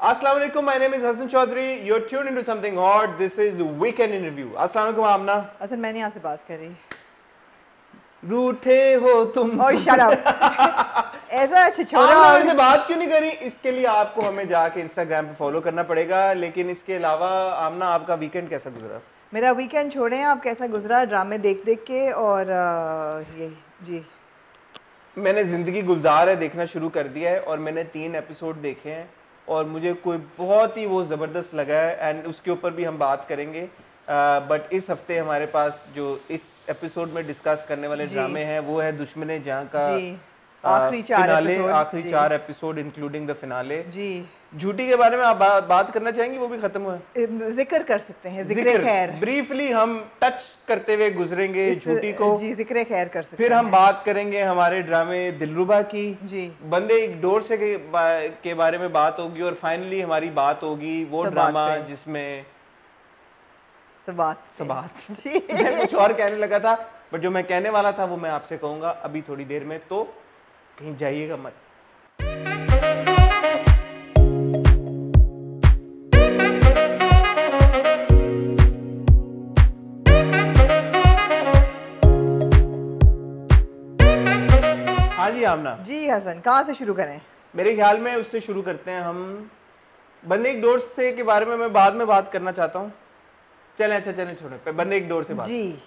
Assalamu alaikum, my name is Hassan Chaudhry. You're tuned into something odd. This is Weekend Interview. Assalamu alaikum आमना। असल मैंने आपसे बात करी। रूठे हो तुम। और shut up। ऐसा छिछोरा। आमना से बात क्यों नहीं करी? इसके लिए आपको हमें जाके Instagram पे फॉलो करना पड़ेगा। लेकिन इसके अलावा आमना आपका वीकेंड कैसा गुजरा? मेरा वीकेंड छोड़ें आप, कैसा गुजरा ड्रामे देख देख के और ये जी। मैंने जिंदगी गुलजार है देखना शुरू कर दिया है और मैंने 3 एपिसोड देखे हैं और मुझे कोई बहुत ही वो ज़बरदस्त लगा है एंड उसके ऊपर भी हम बात करेंगे। बट इस हफ्ते हमारे पास जो इस एपिसोड में डिस्कस करने वाले ड्रामे हैं वो है दुश्मने जहां का आखिरी 4 एपिसोड इंक्लूडिंग द फिनाले। जी झूठी के बारे में आप बात करना चाहेंगी? वो भी खत्म हुआ है, जिक्र कर सकते हैं, जिक्र खैर ब्रीफली हम टच करते हुए गुजरेंगे झूठी को। जी जिक्र खैर कर सकते फिर हम बात करेंगे हमारे ड्रामे दिलरुबा की। जी बंदे एक डोर से के बारे में बात होगी और फाइनली हमारी बात होगी वो ड्रामा जिसमें सबात जी। मैं कुछ और कहने लगा था बट जो मैं कहने वाला था वो मैं आपसे कहूंगा अभी थोड़ी देर में, तो कहीं जाइएगा मत। हाँ जी आमना जी। हसन कहाँ से शुरू करें? मेरे ख्याल में उससे शुरू करते हैं हम। बंदे एक डोर से के बारे में मैं बाद में बात करना चाहता हूँ। चलें अच्छा चलें छोड़े बंदे एक डोर से बात। जी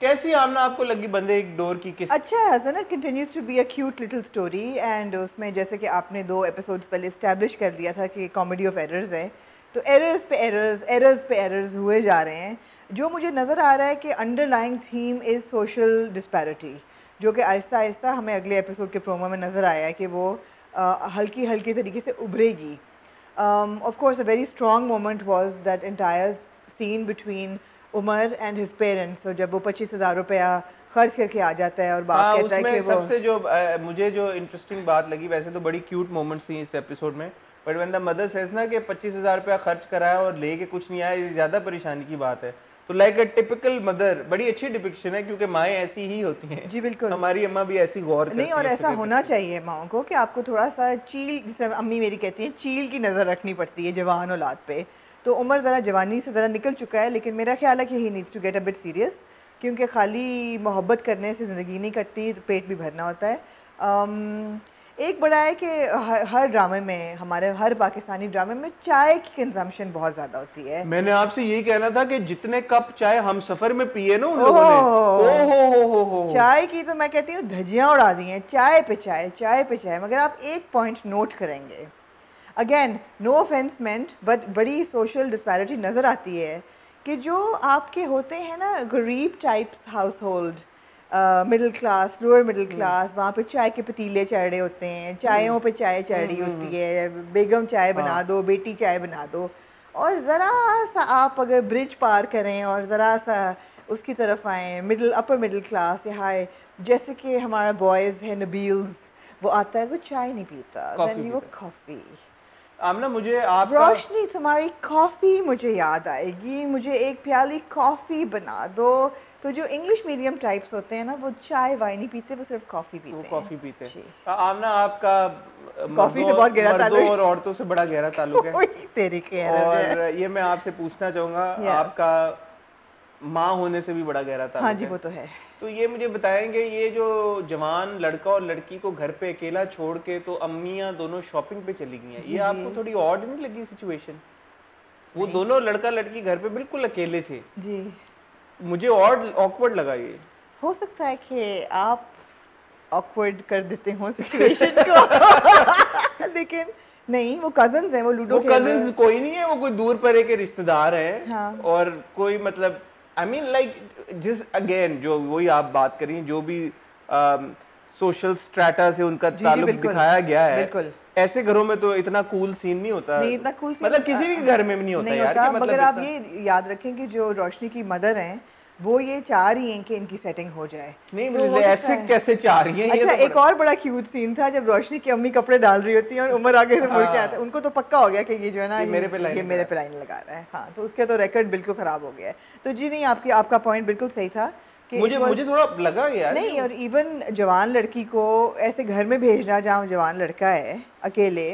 कैसी आमना आपको लगी बंदे एक डोर की? किस अच्छा है Hassan, it continues to be a cute little story and उसमें जैसे कि आपने 2 एपिसोड्स पहले इस्टेब्लिश कर दिया था कि कॉमेडी ऑफ एरर्स है, तो एरर्स पे एरर्स हुए जा रहे हैं। जो मुझे नज़र आ रहा है कि underlying theme is social disparity, जो कि आहिस्ता आहिस्ता हमें अगले एपिसोड के प्रोमो में नज़र आया है कि वो हल्की हल्की तरीके से उभरेगी। Of course a very strong moment was that entire scene between Umar and his parents, और जब वो 25,000 रुपया खर्च करके आ जाता है और बाप कहता है कि वो सबसे जो मुझे जो इंटरेस्टिंग बात लगी, वैसे तो बड़ी क्यूट मोमेंट्स थी इस एपिसोड में, but when the mother says ना कि 25,000 रुपया खर्च कराया और लेके कुछ नहीं आया, ये ज़्यादा परेशानी की बात है। तो लाइक अ टिपिकल मदर, बड़ी अच्छी डिपिक्शन है क्योंकि माएँ ऐसी ही होती हैं। जी बिल्कुल, हमारी अम्मा भी ऐसी गौर नहीं, और ऐसा होना चाहिए माओं को कि आपको थोड़ा सा चील, जिस अम्मी मेरी कहती हैं, चील की नज़र रखनी पड़ती है जवान औलाद पे। तो उमर ज़रा जवानी से ज़रा निकल चुका है, लेकिन मेरा ख्याल है कि he needs to get a bit serious, क्योंकि खाली मोहब्बत करने से ज़िंदगी नहीं कटती, पेट भी भरना होता है। एक बड़ा है कि हर ड्रामे में, हमारे हर पाकिस्तानी ड्रामे में चाय की कंजम्पशन बहुत ज़्यादा होती है। मैंने आपसे यही कहना था कि जितने कप चाय हम सफ़र में पिए ना उन लोगों ने, हो चाय की तो मैं कहती हूँ धज्जियाँ उड़ा दी हैं, चाय पे चाय। मगर आप एक पॉइंट नोट करेंगे, again no offence meant, but बड़ी सोशल डिस्पैरिटी नज़र आती है कि जो आपके होते हैं ना गरीब types house hold, middle class, lower middle class, वहाँ पे चाय के पतीले चढ़ रहे होते हैं, चायों पे चाय चढ़ रही होती है, बेगम चाय बना दो, बेटी चाय बना दो, और ज़रा सा आप अगर ब्रिज पार करें और ज़रा सा उसकी तरफ आएँ, अपर मिडिल क्लास, या हाय, जैसे कि हमारा बॉयज़ है नबील्स, वो आता है वो चाय नहीं पीता, वो कॉफ़ी। आमना मुझे आप रोशनी तुम्हारी कॉफ़ी मुझे याद आएगी, मुझे एक प्याली कॉफ़ी बना दो। तो जो इंग्लिश मीडियम टाइप्स होते हैं ना, वो चाय वाई नहीं पीते, वो सिर्फ कॉफ़ी पीते हैं। आमना आपका कॉफ़ी से बहुत गहरा ताल्लुक और औरतों से बड़ा गहरा ताल्लुक है। तेरी और ये मैं आपसे पूछना चाहूँगा, आपका माँ होने से भी बड़ा गहरा ताल्लुक है। हाँ जी, वो तो है। तो ये मुझे बताएंगे, ये जो जवान लड़का और लड़की को घर पे अकेला छोड़ के तो अम्मियाँ दोनों शॉपिंग पे चली गई हैं, ये आपको थोड़ी ऑड नहीं लगी सिचुएशन? वो दोनों लड़का लड़की घर पे बिल्कुल अकेले थे जी, मुझे ऑकवर्ड लगा। ये हो सकता है कि आप ऑकवर्ड कर देते हो सिचुएशन को लेकिन नहीं, वो कजन्स हैं, वो लूडो खेल रहे हैं। कजन्स कोई नहीं है, वो कोई दूर परे के रिश्तेदार हैं। हाँ। और कोई मतलब आई मीन लाइक जिस अगेन जो वही आप बात करी, जो भी सोशल स्ट्रेटा से उनका ताल्लुक दिखाया गया है, बिल्कुल ऐसे घरों में तो इतना कूल सीन नहीं होता। नहीं, इतना कूल सीन मतलब किसी भी घर में नहीं होता यार। मतलब मगर आप ये याद रखें कि जो रोशनी की मदर हैं वो ये चाह रही हैं कि इनकी सेटिंग हो जाए। नहीं तो ऐसे कैसे चाह रही हैं? अच्छा, एक और बड़ा क्यूट सीन था जब रोशनी की अम्मी कपड़े डाल रही होती हैं और उमर आगे से मुड़ के आता है। उनको तो पक्का हो गया कि ये जो है ना ये मेरे पे लाइन लगा रहा है। हाँ, तो उसके तो रिकॉर्ड बिल्कुल खराब हो गया है। तो जी नहीं, आपका पॉइंट बिल्कुल सही था कि मुझे थोड़ा लगा यार नहीं। और इवन जवान लड़की को ऐसे घर में भेजना जहाँ जवान लड़का है अकेले,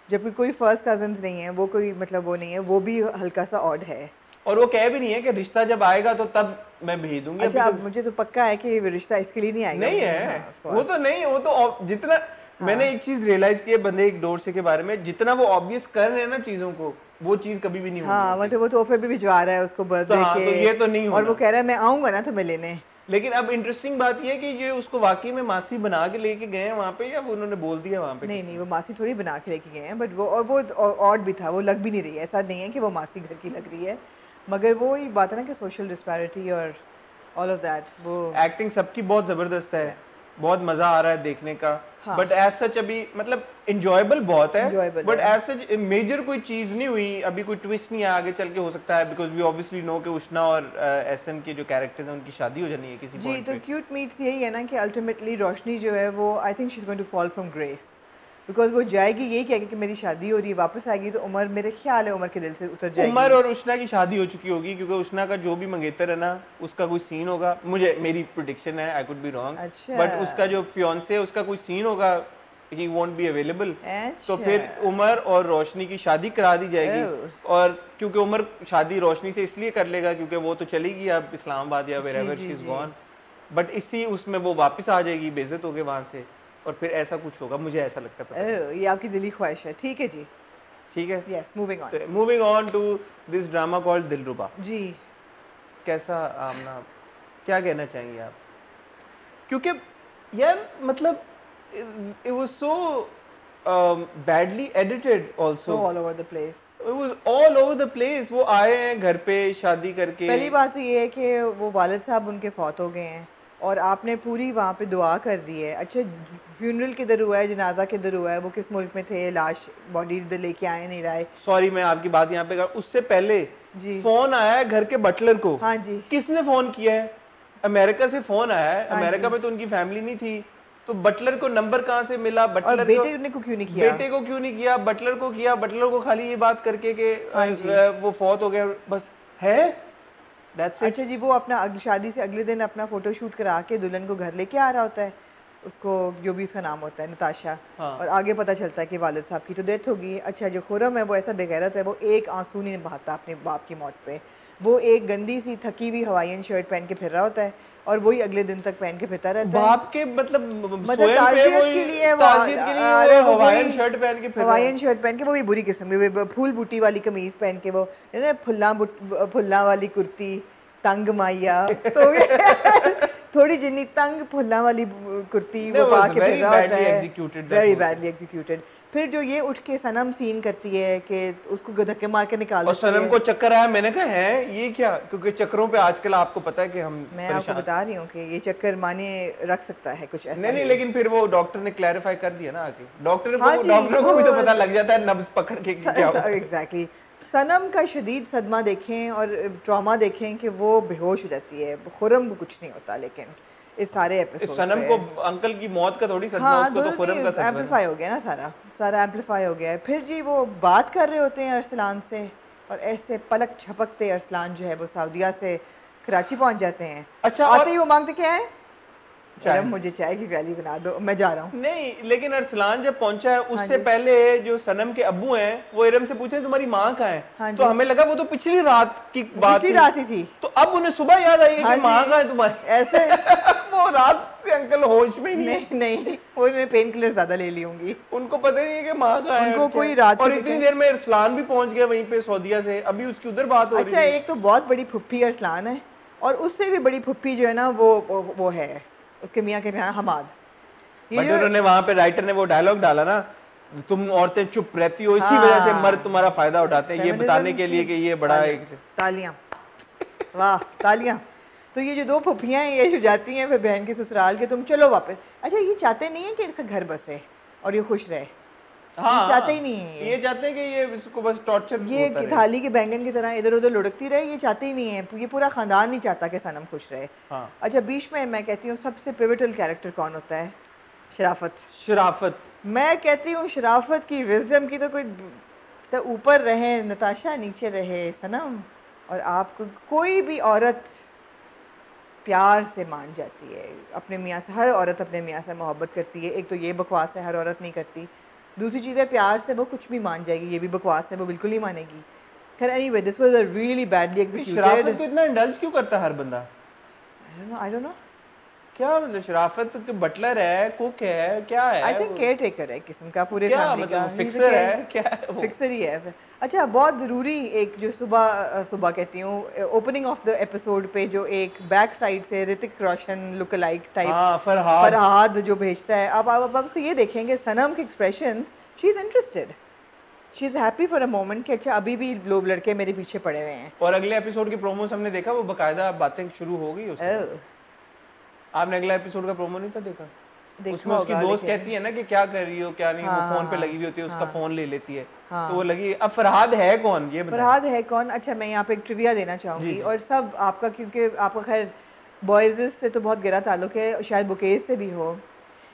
जबकि कोई फर्स्ट कजन्स नहीं है, वो कोई मतलब वो नहीं है, वो भी हल्का सा ऑड है। और वो कह भी नहीं है कि रिश्ता जब आएगा तो तब मैं भेज दूंगी। अच्छा, अभी अब मुझे तो पक्का है कि रिश्ता इसके लिए नहीं आएगा। नहीं है। हाँ, of वो course। तो नहीं, वो तो जितना मैंने एक चीज रियलाइज की है बंदे एक डोर से के बारे में, जितना वो ऑब्वियस कर रहे हैं ना चीजों को, वो चीज कभी भी नहीं होनी हाँ, होती। मतलब वो तोहफे भी भिजवा रहा है उसको तो बर्थडे हाँ, तो ये तो नहीं के, और वो होना। कह रहा है मैं आऊंगा ना तुम्हें लेने। लेकिन अब इंटरेस्टिंग बात ये है कि ये उसको वाकई में मासी बना के लेके गए हैं वहाँ पे, या वो उन्होंने बोल दिया वहाँ पे नहीं किसी नहीं, ने? वो मासी थोड़ी बना के लेके गए हैं, बट वो, और वो ऑड भी था, वो लग भी नहीं रही है, ऐसा नहीं है कि वो मासी घर की लग रही है, मगर वो ही बात है ना कि सोशल डिस्पैरिटी और ऑल ऑफ दैट। वो एक्टिंग सबकी बहुत जबरदस्त है, बहुत मजा आ रहा है देखने का। हाँ। बट एज सच अभी मतलब इंजॉयबल बहुत है, Enjoyable बट है। एज सच मेजर कोई चीज नहीं हुई अभी, कोई ट्विस्ट नहीं है, आगे चल के हो सकता है, बिकॉज वी ऑब्वियसली नो कि उष्णा और एसन के जो कैरेक्टर्स हैं उनकी शादी हो जानी है किसी जी, पॉइंट तो पे। क्यूट मीट्स यही है ना कि अल्टीमेटली रोशनी जो है वो, I think she is going to fall from grace, because वो जाएगी यही कहेगी कि मेरी शादी हो रही है, वापस आएगी तो उमर, मेरे ख्याल है उमर के दिल से उतर जाएगी। उमर और उष्णा की शादी हो चुकी होगी, क्योंकि उष्णा का जो भी मंगेतर है ना उसका कोई सीन होगा, मुझे मेरी प्रेडिक्शन है, आई कुड बी रॉन्ग, अच्छा। बट उसका जो फियांसे है उसका कोई सीन होगा, ही वोंट बी अवेलेबल। तो फिर उमर और रोशनी की शादी करा दी जाएगी। ओह। और क्योंकि उमर शादी रोशनी से इसलिए कर लेगा क्योंकि वो तो चली गई अब इस्लामाबाद या wherever she is gone, but इसी उसमें वो वापस आ जाएगी बेइज्जत होके वहां से, और फिर ऐसा कुछ होगा, मुझे ऐसा लगता है। पता नहीं। ये आपकी दिली ख्वाहिश है, ठीक है जी। ठीक है, yes, moving on. Moving on to this drama called Dilruba. जी। कैसा आमना, क्या कहना चाहेंगे आप? क्योंकि यार मतलब it was so badly edited also. So all over the place. It was all over the place. वो आए हैं घर पे शादी करके। पहली बात तो ये है कि वो वालिद साहब उनके फौत हो गए हैं और आपने पूरी वहाँ पे दुआ कर दी है। अच्छा, फ्यूनरल किधर हुआ है, जनाजा किधर हुआ है, वो किस मुल्क में थे, लाश बॉडी इधर लेके आए नहीं रहे। सॉरी मैं आपकी बात यहाँ पे उससे पहले जी। फोन आया है घर के बटलर को। हाँ जी। किसने फोन किया है? अमेरिका से फोन आया है। हाँ अमेरिका में तो उनकी फैमिली नहीं थी, तो बटलर को नंबर कहाँ से मिला? बटलर और बेटे को क्यों नहीं किया? बेटे को क्यों नहीं किया? बटलर को किया। बटलर को खाली ये बात करके कि वो फौत हो गया, बस है। That's it. अच्छा जी, वो अपना शादी से अगले दिन अपना फोटो शूट करा के दुल्हन को घर लेके आ रहा होता है, उसको जो भी उसका नाम होता है नताशा। हाँ। और आगे पता चलता है कि वालिद साहब की तो डेथ होगी। अच्छा, जो खुरम है वो ऐसा बेगैरत है, वो एक आंसू नहीं बहाता अपने बाप की मौत पे। वो एक गंदी सी थकी हुई हवाईयन शर्ट पहन के फिर रहा होता है और वही अगले दिन तक पहन के फिरता रहता है। बाप के मतलब ताज़ियत के लिए वो हवाईयन शर्ट पहन के, हवाईयन शर्ट पहन के, वो भी बुरी किस्म की फूल बूटी वाली कमीज पहन के, वो फुल्ला वाली कुर्ती, तंग माइया, तो थोड़ी जिन्नी तंग फुल्ला वाली कुर्ती वो पा के फिर रहा होता है। Very badly executed. फिर जो ये उठ के सनम सीन करती है कि उसको धक्के मार के निकाल और सनम को चक्कर आया। मैंने कहा है ये क्या, क्योंकि चक्करों पे आजकल आपको पता है कि मैं आपको बता रही हूँ कि ये चक्कर माने रख सकता है कुछ ऐसा। नहीं, लेकिन फिर वो डॉक्टर ने क्लैरिफाई कर दिया ना आके। डॉक्टर को भी तो पता लग जाता है नब्ज पकड़ के क्या होता है। एग्जैक्टली। सनम का शदीद सदमा देखें और ट्रॉमा देखें कि वो बेहोश हो जाती है। खुरम को कुछ नहीं होता, लेकिन इस सारे एपिसोड सनम को अंकल की मौत का थोड़ी सदमा, उसको तो खुरम का सदमा एम्पलीफाई हो गया ना, सारा एम्पलीफाई हो गया है। फिर जी वो बात कर रहे होते हैं अरसलान से और ऐसे पलक झपकते अरसलान जो है वो सऊदीया से कराची पहुंच जाते हैं। अच्छा, आते ही वो मांगते क्या है? चाय। मुझे चाय की प्याली बना दो, मैं जा रहा हूँ। नहीं, लेकिन अरसलान जब पहुंचा है उससे पहले जो सनम के अब्बू हैं वो इरम से पूछे तुम्हारी माँ कहाँ है? तो हमें लगा वो तो पिछली रात की बात, पिछली रात ही थी। तो अब उन्हें सुबह याद आई कि माँ कहाँ है तुम्हारी? ऐसे वो रात से अंकल होश में ही नहीं, वो उन्होंने पेन किलर ज्यादा ले ली होंगी, उनको पता नहीं है कि माँ कहाँ है। उनको कोई रात और इतनी देर में अरसलान भी पहुंच गया वहीं पे सऊदीया से, अभी उसकी उधर बात हो रही है। अच्छा, एक तो बहुत बड़ी फुप्पी अरसलान है और उससे भी बड़ी फुप्पी जो है ना वो है उसके मियाँ के नाम हमाद। बट उन्होंने वहां पे राइटर ने वो डायलॉग डाला ना, तुम औरतें चुप रहती हो इसी वजह से मर्द तुम्हारा फायदा उठाते हैं, ये बताने के लिए कि ये बड़ा एक तालियां, वाह तालियां। तो ये जो दो फुफियाँ हैं ये जो जाती हैं फिर बहन के ससुराल के, तुम चलो वापस। अच्छा, ये चाहते नहीं है कि इसका घर बसे और ये खुश रहे। हाँ, चाहते ही नहीं है ये चाहते हैं कि ये इसको बस टॉर्चर, ये थाली के बैंगन की तरह इधर उधर लुढ़कती रहे। ये चाहते ही नहीं है, ये पूरा खानदान नहीं चाहता कि सनम खुश रहे। हाँ। अच्छा, बीच में मैं कहती हूँ सबसे पिवटल कैरेक्टर कौन होता है? शराफत। मैं कहती हूँ शराफत की विजडम की तो कोई तो ऊपर रहे नताशा, नीचे रहे सनम। और आपको कोई भी औरत प्यार से मान जाती है अपने मियाँ से। हर औरत अपने मियाँ से मोहब्बत करती है। एक तो ये बकवास है, हर औरत नहीं करती। दूसरी चीज़ है प्यार से वो कुछ भी मान जाएगी, ये भी बकवास है, वो बिल्कुल नहीं मानेगी। खैर anyway this was a really badly executed. शराफत को इतना इंडल्ज क्यों करता है हर बंदा? आई डोंट नो क्या मतलब शराफत के बटलर है, कुक है, क्या है? आई थिंक केयर टेकर है किस्म का पूरे क्या फैमिली मतलब का, फिक्सर है क्या है वो? फिक्सर ही है। अच्छा बहुत ज़रूरी एक जो सुबह सुबह कहती हूँ ओपनिंग ऑफ द एपिसोड पे जो एक बैक साइड से Hrithik Roshan look alike type Farhad जो भेजता है, अब आप उसको ये देखेंगे सनम के expressions, she is interested, she is happy for a moment कि अच्छा अभी भी लोग लड़के मेरे पीछे पड़े हुए हैं। और अगले एपिसोड की प्रोमोस हमने देखा, वो बकायदा बातें शुरू हो गई उससे। आपने अगला एपिसोड का प्रोमो नहीं था देखा? उसमें उसकी दोस्त कहती है ना कि क्या कर रही हो क्या नहीं, वो फोन पे लगी हुई होती है, उसका फोन ले लेती है। तो वो लगी, अब फरहाद है कौन ये बताएं? फरहाद है कौन? अच्छा मैं यहाँ पे एक ट्रिविया देना चाहूँगी, और सब आपका, क्योंकि आपका खैर बॉयज़ से तो बहुत गहरा ताल्लुक है, शायद बुकेज से भी हो।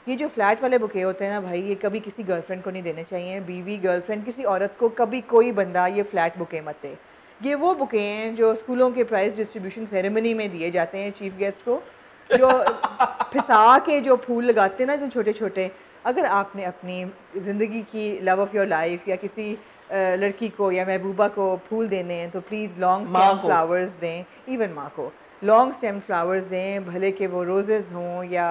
ये जो फ्लैट वाले बुके होते हैं ना भाई, ये कभी किसी गर्लफ्रेंड को नहीं देने चाहिए, बीवी गर्लफ्रेंड किसी औरत को कभी कोई बंदा ये फ्लैट बुके मत दे। ये वो बुके हैं जो स्कूलों के प्राइज़ डिस्ट्रीब्यूशन सेरेमनी में दिए जाते हैं चीफ गेस्ट को, जो फिसा के जो फूल लगाते हैं ना जो छोटे छोटे। अगर आपने अपनी ज़िंदगी की लव ऑफ़ योर लाइफ या किसी लड़की को या महबूबा को फूल देने हैं तो प्लीज़ लॉन्ग स्टेम फ्लावर्स दें, इवन माँ को लॉन्ग स्टेम फ्लावर्स दें, भले के वो रोजेज़ हों या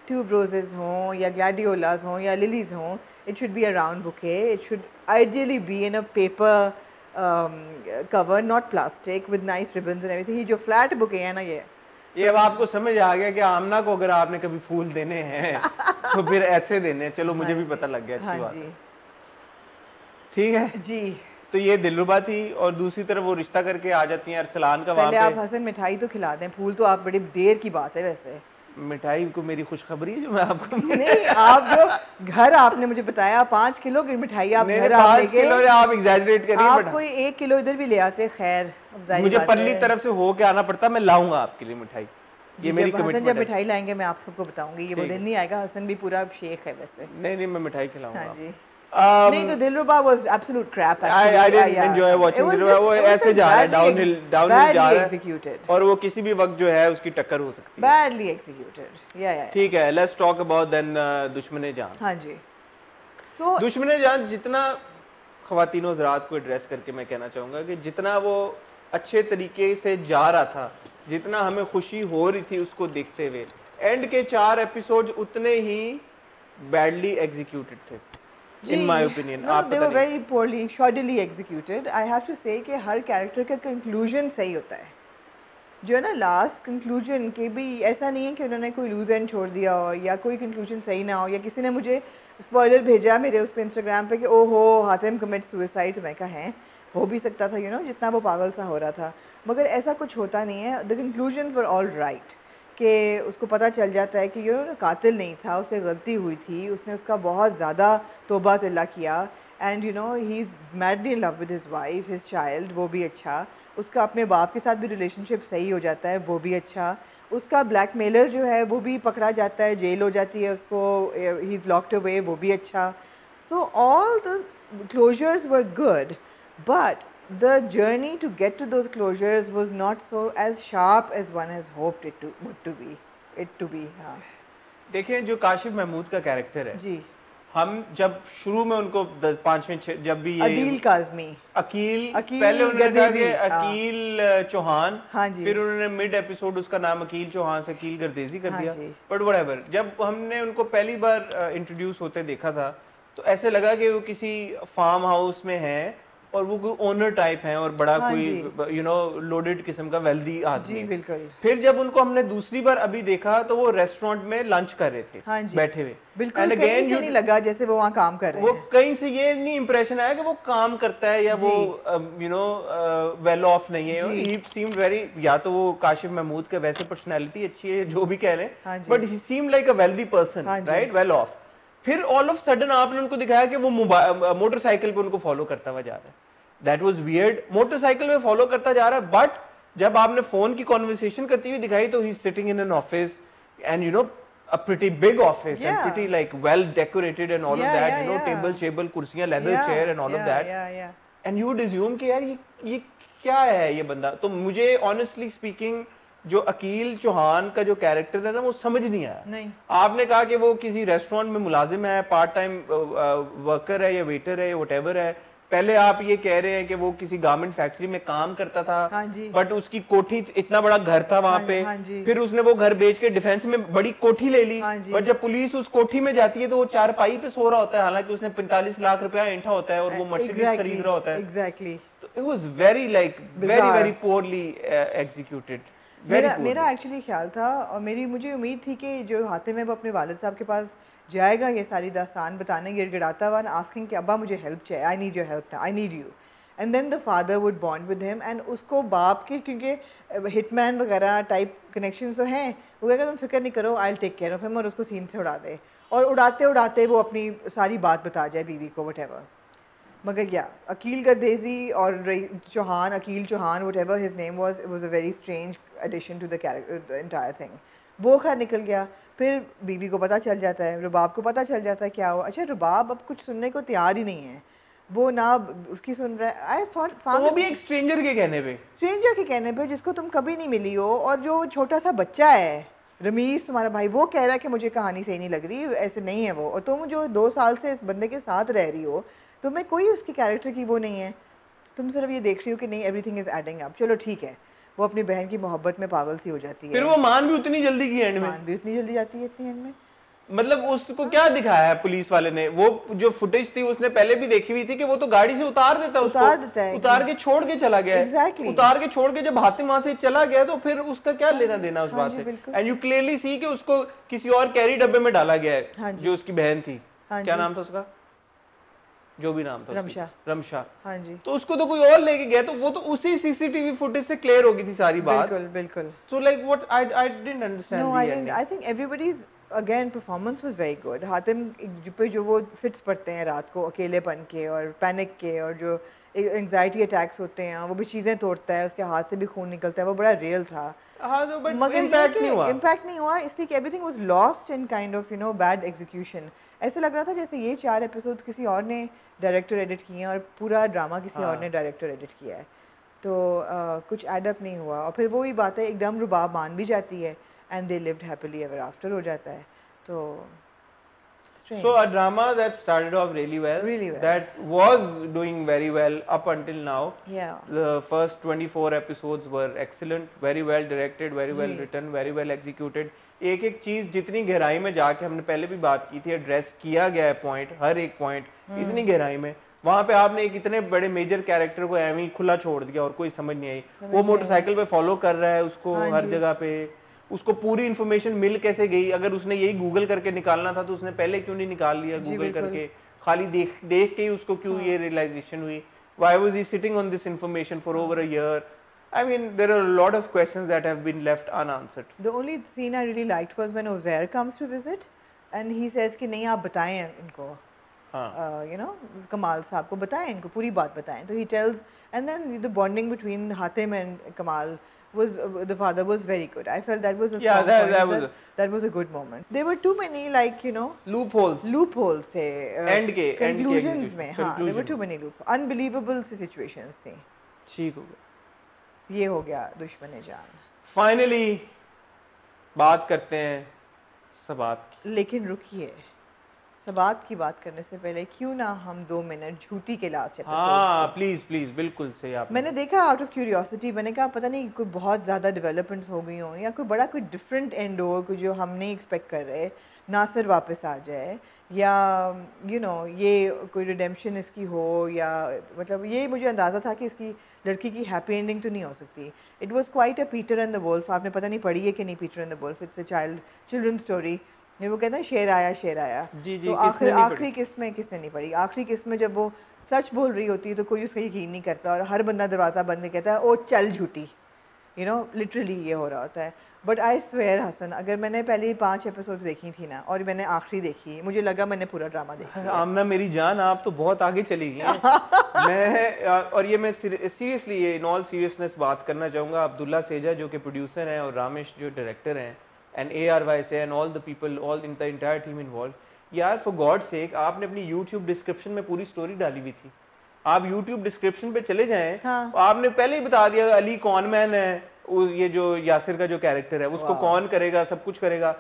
ट्यूब रोजेज़ हों या ग्लैडियोलाज हों या लिलीज़ हों। It should be a round bouquet, it should ideally be in a paper cover, not plastic, with nice ribbons and everything. ये जो फ्लैट बुके हैं ना, ये अब आपको समझ आ गया कि आमना को अगर आपने कभी फूल देने हैं तो फिर ऐसे देने हैं। चलो मुझे भी पता लग गया, अच्छी बात है। ठीक है जी, तो ये दिलरुबा थी, और दूसरी तरफ वो रिश्ता करके आ जाती हैं अरसलान का। पहले आप हसन मिठाई तो खिला दें, फूल तो आप बड़ी देर की बात है वैसे। मिठाई को मेरी खुशखबरी है जो मैं आपको नहीं, आप जो घर आपने मुझे बताया 5 किलो की मिठाई आप घर आप लेके, आप एग्जैजरेट करिए, आप कोई 1 किलो इधर भी ले आते, खैर मुझे पल्ली तरफ से हो के आना पड़ता, मैं लाऊंगा आपके लिए मिठाई। ये मेरी हसन कमिटमेंट जब है। मिठाई लाएंगे मैं आप सबको बताऊंगी, ये वो दिन नहीं आएगा। हसन भी पूरा शेख है वैसे। नहीं मैं मिठाई खिलाऊंगा। हाँ जी। नहीं तो Dilruba was absolute crap actually. I didn't enjoy watching Dilruba, वो ऐसे जा रहा है डाउनहिल जा रहा है, और वो किसी भी वक्त जो है उसकी टक्कर हो सकती है। बैडली एग्जीक्यूटेड, या ठीक है, लेट्स टॉक अबाउट देन दुश्मने जान। हाँ जी। सो दुश्मने जान जितना ख्वातीनो हज़रात को एड्रेस करके मैं कहना चाहूँगा कि जितना वो अच्छे तरीके से जा रहा था, जितना हमें खुशी हो रही थी उसको देखते हुए, एंड के 4 एपिसोड उतने ही बैडली एग्जीक्यूटेड थे in my opinion। No, they were very poorly, shoddily executed। I have to say कि हर कैरेक्टर का कंक्लूजन सही होता है, जो है ना लास्ट कंक्लूजन के भी ऐसा नहीं है कि उन्होंने कोई लूज एंड छोड़ दिया हो या कोई कंक्लूजन सही ना हो, या किसी ने मुझे स्पॉइलर भेजा मेरे उस पर इंस्टाग्राम पे कि ओहो हातिम कमिट सुसाइड। मैं कहा है, हो भी सकता था, यू नो, जितना वो पागल सा हो रहा था, मगर ऐसा कुछ होता नहीं है। The conclusion were all right, कि उसको पता चल जाता है कि ये कातिल नहीं था, उसे गलती हुई थी, उसने उसका बहुत ज़्यादा तौबा तिल्ला किया, and you no he is madly in love with his wife his child, वो भी अच्छा। उसका अपने बाप के साथ भी रिलेशनशिप सही हो जाता है, वो भी अच्छा। उसका ब्लैकमेलर जो है वो भी पकड़ा जाता है, जेल हो जाती है उसको, ही इज़ लॉक्ड अवे, वो भी अच्छा। So all the closures were good, but the journey to get to those closures was not so as sharp as one has hoped it to be। हाँ देखिए, जो काशिफ महमूद का कैरेक्टर है जी, हम जब शुरू में उनको 5वें जब भी ये अदील काज़मी अकील पहले उन्होंने कहा कि अकील चौहान, हाँ जी, फिर उन्होंने मिड एपिसोड उसका नाम अकील चौहान से अकील गर्देजी कर हाँ दिया, बट व्हाटएवर। जब हमने उनको पहली बार इंट्रोड्यूस होते देखा था तो ऐसे लगा कि वो किसी फार्म हाउस में है और वो कोई ओनर टाइप है और बड़ा कोई यू नो लोडेड किस्म का वेल्दी आदमी जी, बिल्कुल। फिर जब उनको हमने दूसरी बार अभी देखा तो वो रेस्टोरेंट में लंच कर रहे थे, हाँ जी, बैठे हुए, बिल्कुल कहीं से नहीं लगा जैसे वो वहाँ काम कर रहे हैं। वो कहीं से ये नहीं इंप्रेशन आया कि वो काम करता है या वो यू नो वेल ऑफ नहीं है। ही सीम्ड वेरी, या तो वो काशिफ महमूद का वैसे पर्सनैलिटी अच्छी है जो भी कह लें, but he seemed like a wealthy person, right, well of. फिर ऑल ऑफ सडन आपने उनको दिखाया कि वो मोटरसाइकिल पे उनको फॉलो करता हुआ जा रहा है। दैट वाज वियर्ड, मोटरसाइकिल पे फॉलो करता जा रहा है, बट जब आपने फोन की कॉन्वर्सेशन करती हुई दिखाई तो ही sitting in an office and you know a pretty big office and pretty like well decorated and all of that, you know, table कुर्सियां, leather chair and all of that, and you would assume कि यार ये क्या है ये बंदा। तो मुझे honestly speaking जो अकील चौहान का जो कैरेक्टर है ना वो समझ नहीं आया। नहीं, आपने कहा कि वो किसी रेस्टोरेंट में मुलाजिम है, पार्ट टाइम वर्कर है या वेटर है या व्हाटएवर है। पहले आप ये कह रहे हैं कि वो किसी गारमेंट फैक्ट्री में काम करता था, हाँ जी, बट उसकी कोठी, इतना बड़ा घर था वहां पे, हाँ जी, फिर उसने वो घर बेच के डिफेंस में बड़ी कोठी ले ली। हाँ जी, बट जब पुलिस उस कोठी में जाती है तो वो चारपाई पे सो रहा होता है, हालांकि उसने 45 लाख रुपया ऐंठा होता है और वो मर्सिडीज खरीद रहा होता है। एग्जैक्टली। तो it was very like very poorly executed. मेरा एक्चुअली ख्याल था और मुझे उम्मीद थी कि जो हातिम है वो अपने वालिद साहब के पास जाएगा ये सारी दास्तान बताने, गिड़गिड़ाता हुआ आस्किंग कि अब्बा मुझे हेल्प चाहिए, I need your help, I need you. And then the father would bond with him and उसको बाप के, क्योंकि हिटमैन वगैरह टाइप कनेक्शन तो हैं, वो कहेगा तुम फिक्र नहीं करो, I take care of him, और उसको सीन से उड़ा दे, और उड़ाते उड़ाते वो अपनी सारी बात बता जाए बीवी को, वट। मगर या अकील गर्देजी और Chauhan, Aqeel Chauhan, whatever his name was, it was a very strange addition to the character, the entire thing. वो खैर निकल गया। फिर बीवी को पता चल जाता है, रुबाब को पता चल जाता है क्या हुआ। अच्छा, रुबाब अब कुछ सुनने को तैयार ही नहीं है, वो ना उसकी सुन रहा है। आई थॉट वो भी एक स्ट्रेंजर के कहने पे जिसको तुम कभी नहीं मिली हो, और जो छोटा सा बच्चा है रमीज तुम्हारा भाई, वो कह रहा है कि मुझे कहानी सही नहीं लग रही, ऐसे नहीं है वो, और तुम जो 2 साल से इस बंदे के साथ रह रही हो, तुम्हें कोई उसकी कैरेक्टर की वो नहीं है, तुम सिर्फ ये देख रही हो कि नहीं एवरीथिंग इज एडिंग अप। चलो ठीक है, वो अपनी बहन की मोहब्बत में पागल सी हो जाती है, फिर वो मान भी उतनी जल्दी की एंड में, मान भी उतनी जल्दी जाती है इतनी एंड में। मतलब उसको क्या दिखाया है पुलिस वाले ने, वो जो फुटेज थी उसने पहले भी देखी हुई थी कि वो तो गाड़ी से उतार देता है, उतार के छोड़ के चला गया exactly. उतार के छोड़ के जब हातिम वहां से चला गया तो फिर उसका क्या लेना देना उस बात से। एंड यू क्लियरली सी कि उसको किसी और कैरी डब्बे में डाला गया है, जो उसकी बहन थी, क्या नाम था उसका, जो भी नाम था, रमशा। हाँ जी। तो उसको तो कोई और लेके गया, तो वो तो उसी सीसीटीवी फुटेज से क्लियर हो गई थी सारी बात। बिल्कुल। So like what I didn't understand. No, I think everybody's again performance was very good. Hatim पे जो वो फिट्स पड़ते हैं रात को अकेलेपन के और पैनिक के, और जो एंजाइटी अटैक्स होते हैं, वो भी चीज़ें तोड़ता है, उसके हाथ से भी खून निकलता है, वो बड़ा रियल था। हाँ, तो बट मगर इम्पैक्ट नहीं हुआ इसलिए कि everything was lost in kind of bad execution. ऐसे लग रहा था जैसे ये 4 एपिसोड किसी और ने डायरेक्टर एडिट किए हैं और पूरा ड्रामा किसी और ने डायरेक्टर एडिट किया है, तो कुछ एडअप नहीं हुआ। और फिर वही बात है, एकदम रुबाब मान भी जाती है and they lived happily ever after हो जाता है। तो so a drama that started off really well, that was doing very well up until now. The first 24 episodes were excellent, very well directed, very well written, very well executed. एक एक चीज जितनी गहराई में जाके, हमने पहले भी बात की थी, एड्रेस किया गया है पॉइंट, हर एक पॉइंट इतनी गहराई में। वहां पे आपने एक इतने बड़े मेजर कैरेक्टर को एवं ही खुला छोड़ दिया और कोई समझ नहीं आई। वो मोटरसाइकिल पे फॉलो कर रहा है उसको हर जगह पे, उसको पूरी इन्फॉर्मेशन मिल कैसे गई? अगर उसने यही गूगल करके निकालना था तो उसने पहले क्यों नहीं निकाल लिया गूगल करके? खाली देख के ही उसको क्यों ये रियलाइजेशन हुई? Why was he sitting on this information for over a year? I mean, there are a lot of questions that have been left unanswered. The only scene I really liked was when Uzair comes to visit and he says कि नहीं आप बताएं इनको, कमाल साहब को बताएं, इनको पूरी बात बताएं। तो he tells, and then the bonding between Hatim and Kamal was the father was very good. I felt that was a strong point. That was a good moment. There were too many loopholes थे conclusions में। हाँ, there were too many unbelievable situations थे। ठीक हो गया, ये हो गया दुश्मन जान। फाइनली बात करते हैं सबात की। लेकिन रुकिए, सबात की बात करने से पहले क्यों ना हम 2 मिनट झूठी के लास्ट एपिसोड। हाँ प्लीज बिल्कुल सही। आप मैंने देखा आउट ऑफ क्यूरियोसिटी, मैंने कहा पता नहीं कोई बहुत ज़्यादा डेवलपमेंट्स हो गई हों या कोई डिफरेंट एंड हो, कोई जो हम नहीं एक्सपेक्ट कर रहे, नासिर वापस आ जाए या ये कोई रिडेम्पशन इसकी हो, या मतलब ये मुझे अंदाज़ा था कि इसकी लड़की की हैप्पी एंडिंग तो नहीं हो सकती। It was quite a Peter and the Wolf. आपने पता नहीं पढ़ी है कि नहीं Peter and the Wolf? It's a children story. वो कहते हैं शेर आया। तो आखिरी किस्त में किसने नहीं पढ़ी? आखिरी किस्त में जब वो सच बोल रही होती है तो कोई उसका यकीन नहीं करता और हर बंदा दरवाज़ा बंद कहता है ओ चल झूठी, लिटरली ये हो रहा होता है। बट आई स्वेयर हसन, अगर मैंने पहले 5 एपिसोड्स देखी थी ना और मैंने आखिरी देखी, मुझे लगा मैंने पूरा ड्रामा देखा। आमना मेरी जान, आप तो बहुत आगे चली गई। और ये मैं सीरियसली, ये इन ऑल सीरियसनेस बात करना चाहूँगा। अब्दुल्ला सेजा जो कि प्रोड्यूसर हैं और रामेश जो डायरेक्टर हैं, and ARY से and all the people, all in the entire team involved, यार for God's sake, आपने अपनी YouTube डिस्क्रिप्शन में पूरी स्टोरी डाली हुई थी। आप YouTube डिस्क्रिप्शन पे चले जाएं, आपने पहले ही बता दिया अली कॉनमैन है, ये जो यासिर का जो कैरेक्टर है उसको कौन करेगा, सब कुछ करेगा।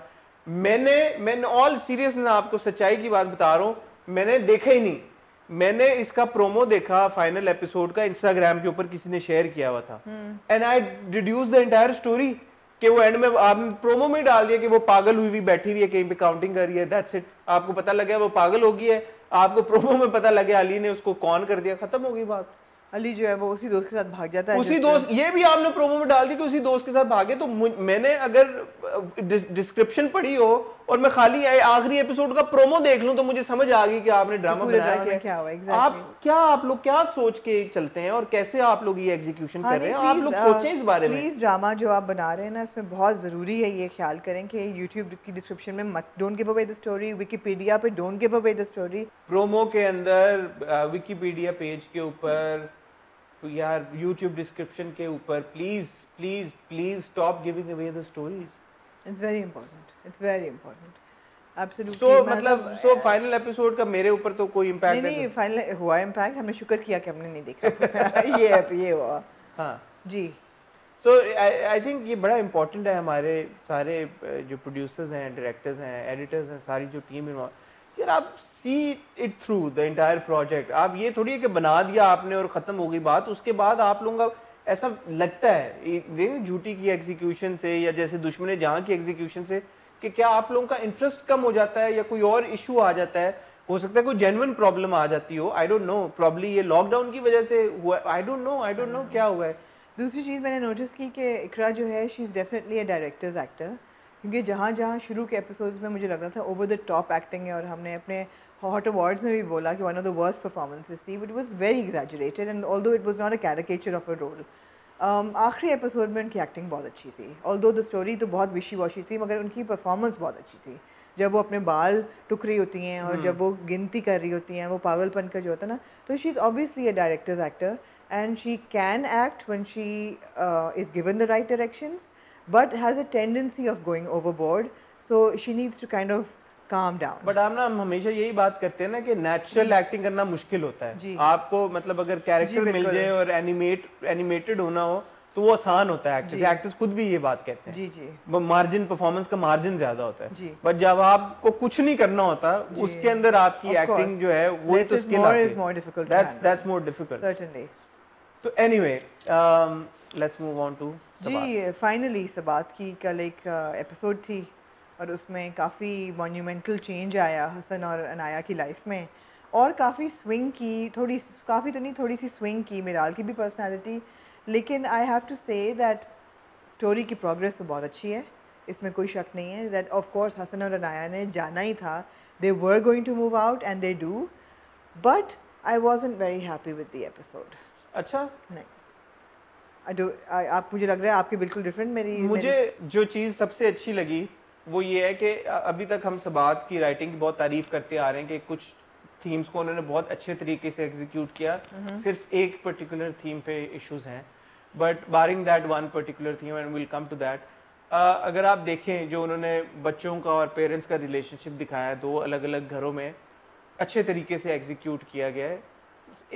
मैंने ऑल सीरियस ना आपको सच्चाई की बात बता रहा हूँ, मैंने देखा ही नहीं। मैंने इसका प्रोमो देखा फाइनल एपिसोड का, इंस्टाग्राम के ऊपर किसी ने शेयर किया हुआ था, and I deduce the entire story कि वो एंड में आपने प्रोमो में डाल दिया कि वो पागल हुई हुई बैठी हुई है कहीं पे काउंटिंग कर रही है, दैट्स इट। आपको पता लग गया वो पागल हो गई है, आपको प्रोमो में पता लग गया अली ने उसको कौन कर दिया, खत्म हो गई बात। अली जो है वो उसी दोस्त के साथ भाग जाता है, उसी दोस्त, ये भी आपने प्रोमो में डाल दी कि उसी दोस्त के साथ भागे। तो मैंने अगर डिस्क्रिप्शन पढ़ी हो और मैं खाली आखिरी एपिसोड का प्रोमो देख लूं तो मुझे समझ आ गई कि आपने ड्रामा बनाया क्या हुआ। exactly. आप लोग क्या सोच के चलते हैं और कैसे आप लोग ये एग्जीक्यूशन कर रहे हैं, आप लोग सोचें इस बारे में। प्लीज ड्रामा जो आप बना रहे हैं ना, इसमें बहुत जरूरी है ये ख्याल करें कि यूट्यूब की डिस्क्रिप्शन में मत don't give away the story, Wikipedia पे don't give away the story, promo के अंदर विकिपीडिया पेज के ऊपर यार YouTube डिस्क्रिप्शन के ऊपर please please please stop giving away the stories. It's very important, it's very important absolutely. तो मतलब फाइनल एपिसोड का मेरे ऊपर तो कोई इम्पैक्ट नहीं, फाइनल हुआ इम्पैक्ट, हमने शुक्र किया कि हमने नहीं देखा। ये हुआ। हाँ जी। सो आई थिंक ये बड़ा इम्पोर्टेंट है, हमारे सारे जो प्रोड्यूसर्स हैं, डायरेक्टर्स हैं, एडिटर्स हैं, सारी जो टीम इन्वॉल्व, यार आप see it through the entire project. आप ये थोड़ी है कि बना दिया आपने और ख़त्म हो गई बात, उसके बाद आप लोगों का ऐसा लगता है झूठी की एग्जीक्यूशन से या जैसे दुश्मन जहाँ की एग्जीक्यूशन से कि क्या आप लोगों का इंटरेस्ट कम हो जाता है या कोई और इशू आ जाता है, हो सकता है कोई जेन्युइन प्रॉब्लम आ जाती हो, आई डोंट नो, प्रॉब्ली ये लॉकडाउन की वजह से हुआ, आई डोंट नो क्या हुआ है। दूसरी चीज़ मैंने नोटिस की कि इकरा जो है she is definitely a directors actor, क्योंकि जहाँ जहाँ शुरू के एपिसोड्स में मुझे लग रहा था ओवर द टॉप एक्टिंग है, और हमने अपने हॉट अवार्ड्स में भी बोला कि one of the worst performances थी, but it was very exaggerated and although it was not a caricature of a role. आखिरी एपिसोड में उनकी एक्टिंग बहुत अच्छी थी, ऑल्दो द स्टोरी तो बहुत विशी वॉशी थी, मगर उनकी परफॉर्मेंस बहुत अच्छी थी। जब वो अपने बाल टुक रही होती हैं और जब वो गिनती कर रही होती हैं, वो पागलपन का जो होता है ना, तो she is obviously a directors actor and she can act when she is given the right directions, but has a tendency of going overboard, so she needs to kind of calm down. But हम हमेशा यही बात करते हैं ना कि natural acting करना मुश्किल होता है। आपको मतलब अगर कैरेक्टर मिल जाए और एनिमेटेड होना हो तो वो आसान होता है। एक्टर्स खुद भी ये बात कहते हैं। जी जी, मार्जिन, परफॉर्मेंस का मार्जिन ज्यादा होता है, बट जब आपको कुछ नहीं करना होता उसके अंदर आपकी एक्टिंग जो है वो तो स्किल आती है। That's more difficult. Certainly. तो anyway let's move on to जी। फाइनली सबात की कल एक एपिसोड थी और उसमें काफ़ी मॉन्यूमेंटल चेंज आया हसन और अनाया की लाइफ में, और काफ़ी स्विंग की, काफ़ी तो नहीं, थोड़ी सी स्विंग की मिराल की भी पर्सनालिटी। लेकिन I have to say that story की प्रोग्रेस तो बहुत अच्छी है, इसमें कोई शक नहीं है। दैट ऑफ कोर्स हसन और अनाया ने जाना ही था, they were going to move out and they do, but I wasn't very happy with the episode. अच्छा, नहीं, आप, मुझे लग रहा है आपकी बिल्कुल डिफरेंट। मुझे जो चीज़ सबसे अच्छी लगी वो ये है कि अभी तक हम सबात की राइटिंग की बहुत तारीफ करते आ रहे हैं कि कुछ थीम्स को उन्होंने बहुत अच्छे तरीके से एग्जीक्यूट किया, सिर्फ एक पर्टिकुलर थीम पे इश्यूज हैं, but barring that one particular theme and will come to that. अगर आप देखें जो उन्होंने बच्चों का और पेरेंट्स का रिलेशनशिप दिखाया है, दो अलग अलग घरों में अच्छे तरीके से एग्जीक्यूट किया गया है।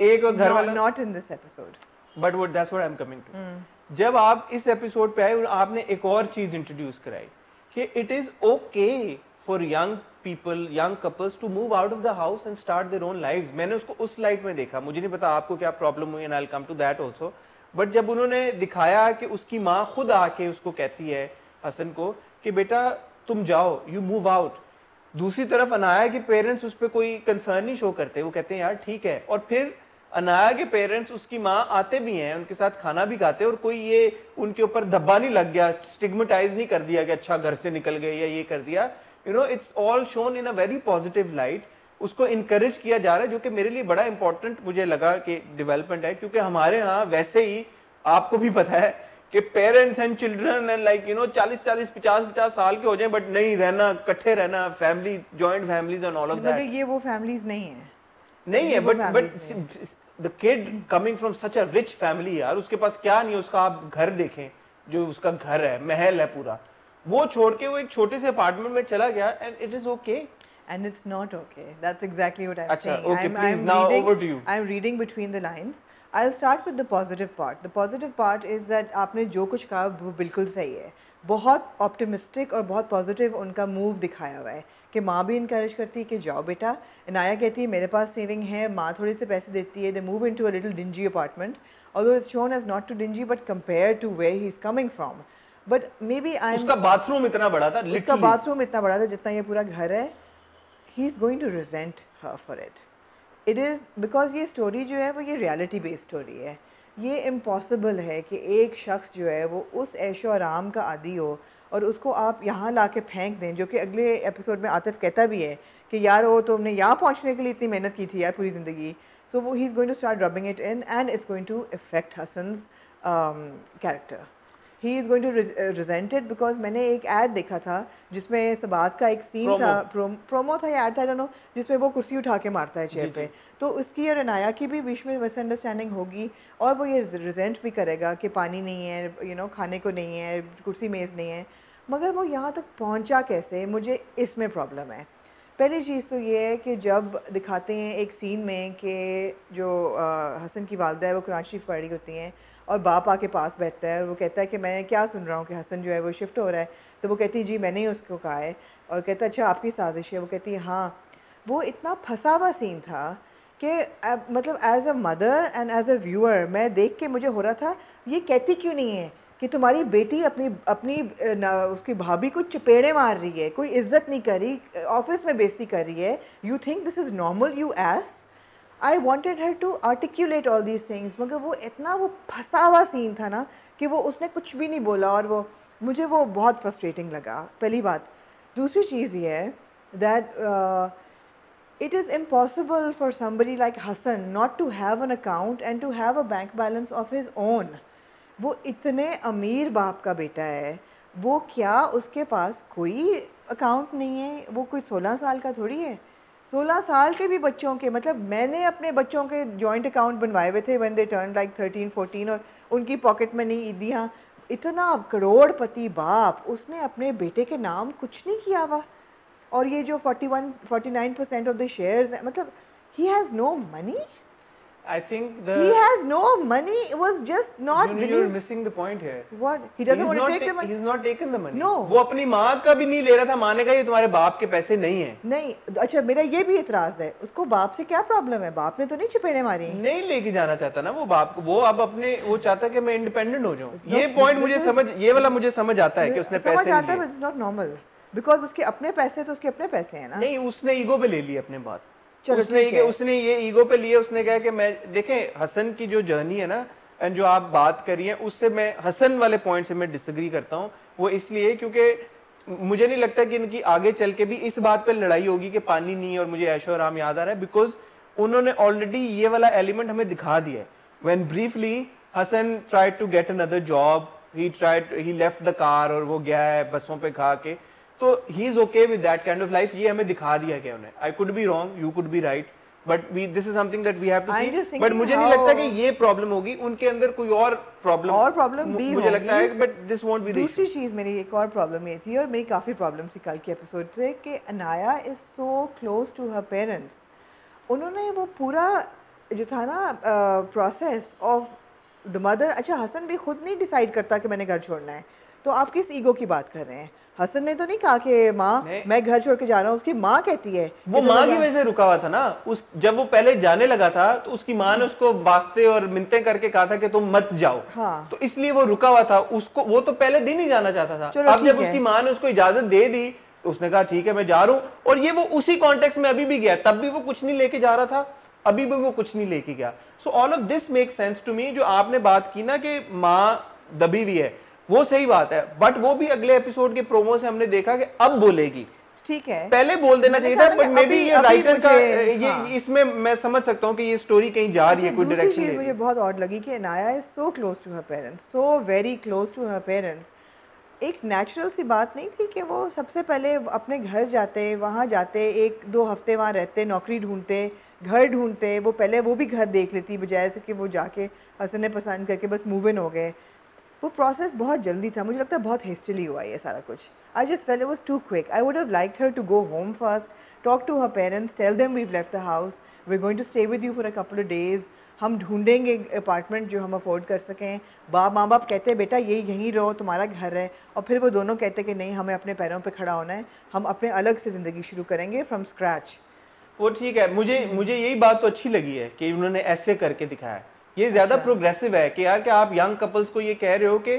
एक घर वाला, not in this episode, but what that's what I am coming to. जब आप इस एपिसोड पे आए, आपने एक और चीज इंट्रोड्यूस कराई कि it is okay for young people, young couples to move out of the house and start their own lives. मैंने उसको उस लाइट में देखा, मुझे नहीं पता आपको क्या प्रॉब्लम हुई, and I will come to that also. But जब उन्होंने दिखाया कि उसकी माँ खुद आके उसको कहती है हसन को कि बेटा तुम जाओ, यू मूव आउट। दूसरी तरफ अनाया के पेरेंट्स उस पर कोई कंसर्न नहीं शो करते, वो कहते हैं यार ठीक है। और फिर अनाया के पेरेंट्स उसकी माँ आते भी हैं, उनके साथ खाना भी खाते हैं, और कोई ये उनके ऊपर धब्बा नहीं लग गया, स्टिग्मेटाइज नहीं कर दिया कि अच्छा घर से निकल गए या ये कर दिया। You know, it's all shown in a very positive light. उसको इनकरेज किया जा रहा है, जो कि मेरे लिए बड़ा इंपॉर्टेंट मुझे लगा कि डेवलपमेंट है, क्योंकि हमारे यहाँ वैसे ही आपको भी पता है कि parents and children and like you know 40-40, 50-50 साल के हो जाएं, बट नहीं रहना, इकट्ठे रहना, family, joint families and all of that. ये वो फैमिलीज नहीं है, but the kid coming from such a rich family, यार उसके पास क्या नहीं है, उसका आप घर देखें, जो उसका घर है, महल है पूरा, वो छोड़ के वो एक छोटे से अपार्टमेंट में चला गया, and it is okay. And it's not okay. That's exactly what I'm saying. Okay, please, now over to you. I'm reading between the lines. I'll start with the positive part. The positive part is that आपने जो कुछ कहा वो बिल्कुल सही है. बहुत optimistic और बहुत पॉजिटिव उनका मूव दिखाया हुआ है कि माँ भी इनकरेज करती है कि जाओ बेटा. इनाया कहती है मेरे पास सेविंग है, माँ थोड़े से पैसे देती है. They move into a little dingy apartment, although it's shown as not too dingy but compared to where he's coming from. But maybe I'm उसका बाथरूम इतना बड़ा था, उसका बाथरूम इतना बड़ा था जितना ये पूरा घर है. He is going to resent her for it. It is because ये स्टोरी जो है वो ये रियलिटी बेस्ड स्टोरी है. ये इम्पॉसिबल है कि एक शख्स जो है वो उस ऐशो आराम का आदी हो और उसको आप यहाँ ला के फेंक दें, जो कि अगले एपिसोड में आतिफ कहता भी है कि यार वो तुमने यहाँ पहुँचने के लिए इतनी मेहनत की थी यार पूरी ज़िंदगी. सो वो he is going to start rubbing it in and it's going to effect Hassan's character. He is going to resent it because मैंने एक ऐड देखा था जिसमें सबात का एक सीन था, प्रोमो था या ऐड था, आई डोंट नो, जिसमें वो कुर्सी उठा के मारता है चेयर पे. तो उसकी और अनाया की भी बीच में मिसअंडरस्टैंडिंग होगी और वो ये रिजेंट भी करेगा कि पानी नहीं है, यू नो, खाने को नहीं है, कुर्सी मेज़ नहीं है. मगर वो यहाँ तक पहुँचा कैसे, मुझे इसमें प्रॉब्लम है. पहली चीज़ तो ये है कि जब दिखाते हैं एक सीन में कि जो हसन की वालदा है वो कुरान शरीफ पढ़ रही होती हैं और बाप आके पास बैठता है और वो कहता है कि मैं क्या सुन रहा हूँ कि हसन जो है वो शिफ्ट हो रहा है. तो वो कहती है जी मैंने ही उसको कहा है. और कहता है अच्छा आपकी साजिश है. वो कहती है हाँ. वो इतना फंसा हुआ सीन था कि मतलब as a mother and as a viewer मैं देख के मुझे हो रहा था ये कहती क्यों नहीं है कि तुम्हारी बेटी अपनी अपनी उसकी भाभी को चपेड़े मार रही है, कोई इज्जत नहीं कर रही, ऑफिस में बेइज्जती कर रही है. You think this is normal, you एस. I wanted her to articulate all these things, मगर वो इतना वो फंसा हुआ सीन था ना कि वो उसने कुछ भी नहीं बोला और वो मुझे वो बहुत फ्रस्ट्रेटिंग लगा. पहली बात. दूसरी चीज़ ये है that it is impossible for somebody like Hassan not to have an account and to have a bank balance of his own. वो इतने अमीर बाप का बेटा है, वो क्या उसके पास कोई अकाउंट नहीं है? वो कोई 16 साल का थोड़ी है. 16 साल के भी बच्चों के, मतलब मैंने अपने बच्चों के जॉइंट अकाउंट बनवाए हुए थे व्हेन दे टर्न लाइक 13-14 और उनकी पॉकेट मनी ईदियाँ. इतना करोड़पति बाप, उसने अपने बेटे के नाम कुछ नहीं किया हुआ. और ये जो 49% ऑफ द शेयर्स हैं, मतलब he has no money. I think he has no money. It was just not you're missing the point here. What? He doesn't want to take the money. He's not taken the money. No. वो अपनी माँ का भी नहीं ले रहा था. माँ ने कहा ये तुम्हारे बाप के पैसे नहीं है. नहीं. अच्छा मेरा ये भी इतराज है, उसको बाप से क्या प्रॉब्लम है? बाप ने तो नहीं चपेड़े मारी. नहीं लेके जाना चाहता ना वो बाप को. वो अब अपने वो चाहता कि मैं इंडिपेंडेंट हो जाऊँ. ये पॉइंट मुझे समझ, ये वाला मुझे समझ आता है कि उसने पैसे समझ आता है, but it's not normal. Because उसके अपने पैसे तो उसके अपने पैसे हैं ना. नहीं, उसने ईगो पे ले ली अपने बात. चलो उसने ये ईगो पे लिए. उसने कहा कि मैं देखें हसन की जो जर्नी है ना एंड जो आप बात करिए उससे मैं हसन वाले पॉइंट से मैं डिसएग्री करता हूँ. वो इसलिए क्योंकि मुझे नहीं लगता कि इनकी आगे चल के भी इस बात पे लड़ाई होगी कि पानी नहीं और मुझे ऐशो आराम याद आ रहा है. बिकॉज उन्होंने ऑलरेडी ये वाला एलिमेंट हमें दिखा दिया है. When briefly Hassan tried to get another job, he left the car और वो गया है बसों पे खा के. तो he is okay with that kind of life. ये हमें दिखा दिया गया उन्हें. I could be wrong, you could be right, but this is something that we have to see. But मुझे नहीं लगता कि ये प्रॉब्लम होगी. उनके अंदर कोई और प्रॉब्लम भी मुझे लगता है, बट दिस वोंट बी. दूसरी चीज मेरी एक और प्रॉब्लम ये थी और मेरी काफी प्रॉब्लम थी कल के एपिसोड से कि Anaya is so close to her parents. उन्होंने वो पूरा जो था ना प्रोसेस ऑफ द मदर. अच्छा हसन भी खुद नहीं डिसाइड करता कि मैंने घर छोड़ना है, तो आप किस ईगो की बात कर रहे हैं? हसन ने तो नहीं कहा कि माँ मैं घर छोड़ के जा रहा हूँ. उसकी माँ कहती है. वो माँ की वजह से रुका हुआ था ना. उस जब वो पहले जाने लगा था तो उसकी माँ ने उसको वास्ते और मिन्नतें करके कहा था कि तुम मत जाओ. हाँ. तो इसलिए वो रुका हुआ था. उसको वो तो पहले दिन ही जाना चाहता था. अब जब उसकी माँ ने उसको इजाजत दे दी तो उसने कहा ठीक है मैं जा रहा हूँ. और ये वो उसी कॉन्टेक्स्ट में अभी भी गया. तब भी वो कुछ नहीं लेके जा रहा था, अभी भी वो कुछ नहीं लेके गया. So all of this make sense to me. जो आपने बात की ना कि माँ दबी हुई है, वो सही बात है. बट वो भी अगले एपिसोड के प्रोमो से हमने देखा कि अब बोलेगी. ठीक है, पहले बोल देना चाहिए था. बट मे बी ये राइटर का ये इसमें मैं समझ सकता हूँ कि ये स्टोरी कहीं जा रही है, कोई डायरेक्शन ले रही है. मुझे बहुत ऑड लगी कि Anaya is so close to her parents, so very close to her parents. एक नेचुरल सी बात नहीं थी कि वो सबसे पहले अपने घर जाते, वहाँ जाते, 1-2 हफ्ते वहाँ रहते, नौकरी ढूंढते, घर ढूंढते. वो पहले वो भी घर देख लेती बजाय से कि वो जाके हसन ने पसंद करके बस मूव इन हो गए. वो प्रोसेस बहुत जल्दी था. मुझे लगता है बहुत हेस्टिली हुआ ये सारा कुछ. I just felt it was too quick. I would have liked her to go home first, talk to her parents, tell them we've left the house, we are going to stay with you for a couple of days. हम ढूंढेंगे apartment जो हम afford कर सकें। माँ बाप कहते हैं बेटा ये यहीं रहो, तुम्हारा घर है, और फिर वो दोनों कहते हैं कि नहीं, हमें अपने पैरों पे खड़ा होना है, हम अपने अलग से ज़िंदगी शुरू करेंगे फ्रॉम स्क्रैच। वो ठीक है, मुझे यही बात तो अच्छी लगी है कि उन्होंने ऐसे करके दिखाया। ये ज़्यादा प्रोग्रेसिव है कि यार कि आप यंग कपल्स को ये कह रहे हो कि